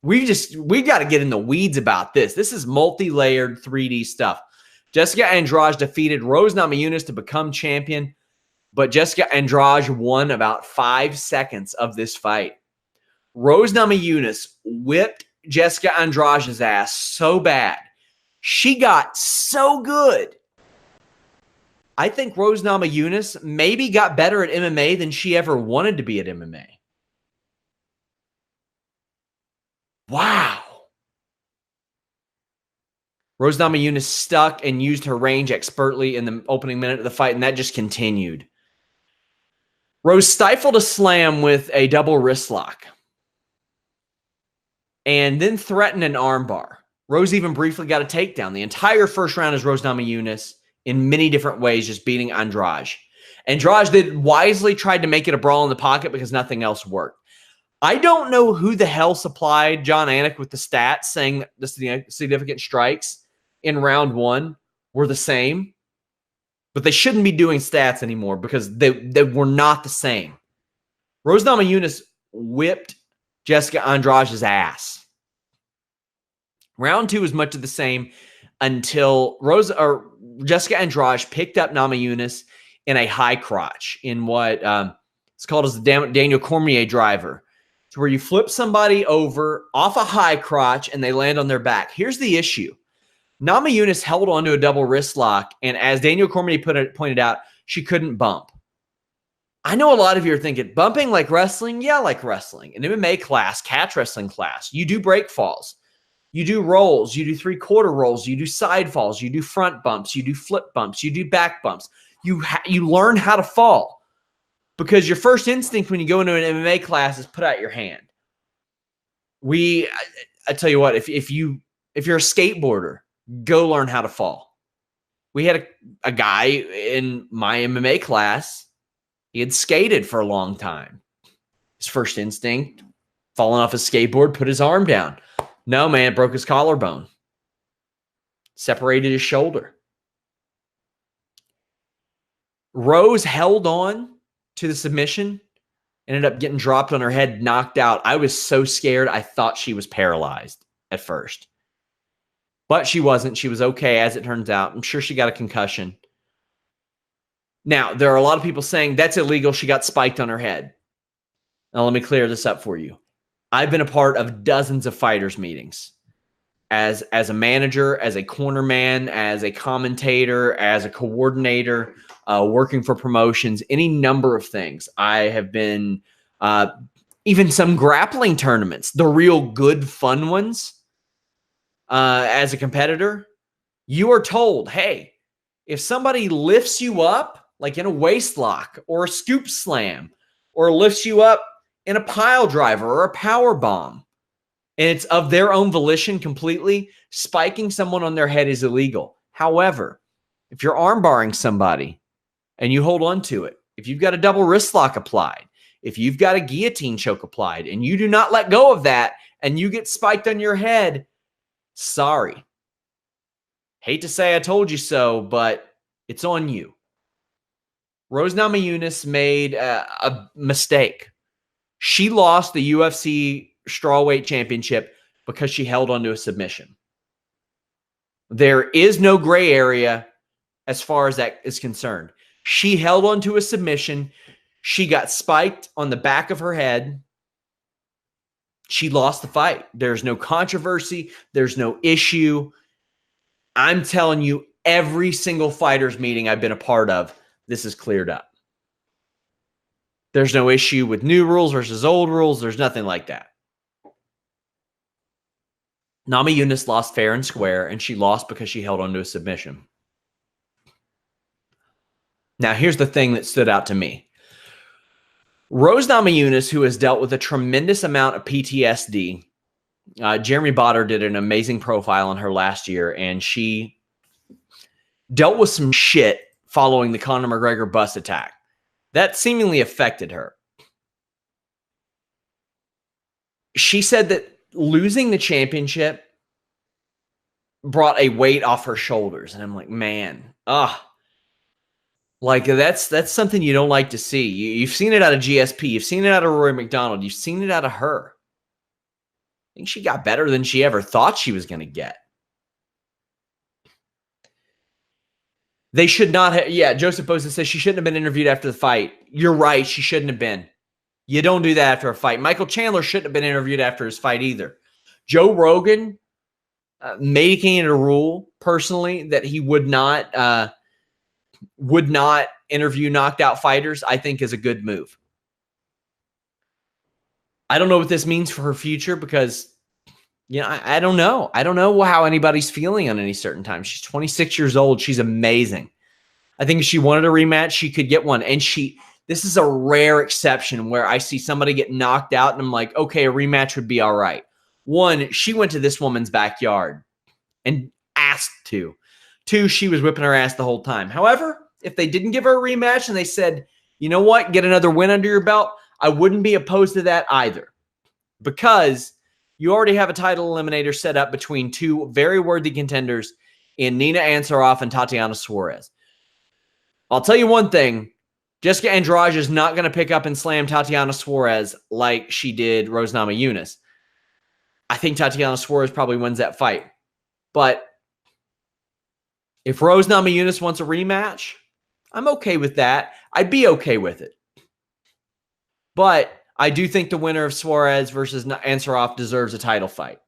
We got to get in the weeds about this. This is multi-layered 3D stuff. Jessica Andrade defeated Rose Namajunas to become champion, but Jessica Andrade won about 5 seconds of this fight. Rose Namajunas whipped Jessica Andrade's ass so bad. She got so good. I think Rose Namajunas maybe got better at MMA than she ever wanted to be at MMA. Wow. Rose Namajunas stuck and used her range expertly in the opening minute of the fight, and that just continued. Rose stifled a slam with a double wrist lock and then threatened an armbar. Rose even briefly got a takedown. The entire first round is Rose Namajunas in many different ways, just beating Andrade. Andrade wisely tried to make it a brawl in the pocket because nothing else worked. I don't know who the hell supplied John Anik with the stats saying the significant strikes in round 1 were the same, but they shouldn't be doing stats anymore because they were not the same. Rose Namajunas whipped Jessica Andrade's ass. Round 2 is much of the same until Jessica Andrade picked up Namajunas in a high crotch in what it's called as the Daniel Cormier driver. It's where you flip somebody over off a high crotch and they land on their back. Here's the issue. Namajunas held onto a double wrist lock, and as Daniel Cormier pointed out, she couldn't bump. I know a lot of you are thinking, bumping like wrestling? Yeah, like wrestling. An MMA class, catch wrestling class, you do break falls. You do rolls, you do 3/4 rolls, you do side falls, you do front bumps, you do flip bumps, you do back bumps. You learn how to fall because your first instinct when you go into an MMA class is put out your hand. I tell you what, if you're a skateboarder, go learn how to fall. We had a guy in my MMA class. He had skated for a long time. His first instinct, falling off his skateboard, put his arm down. No, man, broke his collarbone. Separated his shoulder. Rose held on to the submission, ended up getting dropped on her head, knocked out. I was so scared, I thought she was paralyzed at first. But she wasn't. She was okay, as it turns out. I'm sure she got a concussion. Now, there are a lot of people saying that's illegal. She got spiked on her head. Now, let me clear this up for you. I've been a part of dozens of fighters' meetings as a manager, as a corner man, as a commentator, as a coordinator, working for promotions, any number of things. I have been even some grappling tournaments, the real good fun ones. As a competitor, you are told, hey, if somebody lifts you up, like in a waist lock or a scoop slam, or lifts you up in a pile driver or a power bomb, and it's of their own volition completely, spiking someone on their head is illegal. However, if you're arm barring somebody and you hold on to it, if you've got a double wrist lock applied, if you've got a guillotine choke applied, and you do not let go of that, and you get spiked on your head, sorry. Hate to say I told you so, but it's on you. Rose Namajunas made a mistake. She lost the UFC strawweight championship because she held onto a submission. There is no gray area as far as that is concerned. She held onto a submission. She got spiked on the back of her head. She lost the fight. There's no controversy. There's no issue. I'm telling you, every single fighters meeting I've been a part of, this is cleared up. There's no issue with new rules versus old rules. There's nothing like that. Namajunas lost fair and square, and she lost because she held onto a submission. Now, here's the thing that stood out to me. Rose Namajunas, who has dealt with a tremendous amount of PTSD, Jeremy Botter did an amazing profile on her last year, and she dealt with some shit following the Conor McGregor bus attack. That seemingly affected her. She said that losing the championship brought a weight off her shoulders. And I'm like, man, like that's something you don't like to see. You've seen it out of GSP. You've seen it out of Rory McDonald. You've seen it out of her. think she got better than she ever thought she was going to get. They should not have. Yeah, Joseph Bosa says she shouldn't have been interviewed after the fight. You're right. She shouldn't have been. You don't do that after a fight. Michael Chandler shouldn't have been interviewed after his fight either. Joe Rogan making it a rule personally that he would not interview knocked out fighters, I think is a good move. I don't know what this means for her future because, I don't know. I don't know how anybody's feeling on any certain time. She's 26 years old. She's amazing. I think if she wanted a rematch, she could get one. And this is a rare exception where I see somebody get knocked out and I'm like, okay, a rematch would be all right. One, she went to this woman's backyard and asked to. Two, she was whipping her ass the whole time. However, if they didn't give her a rematch and they said, you know what, get another win under your belt, I wouldn't be opposed to that either. Because you already have a title eliminator set up between two very worthy contenders in Nina Ansaroff and Tatiana Suarez. I'll tell you one thing. Jessica Andrade is not going to pick up and slam Tatiana Suarez like she did Rose Namajunas. I think Tatiana Suarez probably wins that fight. But if Rose Namajunas wants a rematch, I'm okay with that. I'd be okay with it. But I do think the winner of Suarez versus Ansaroff deserves a title fight.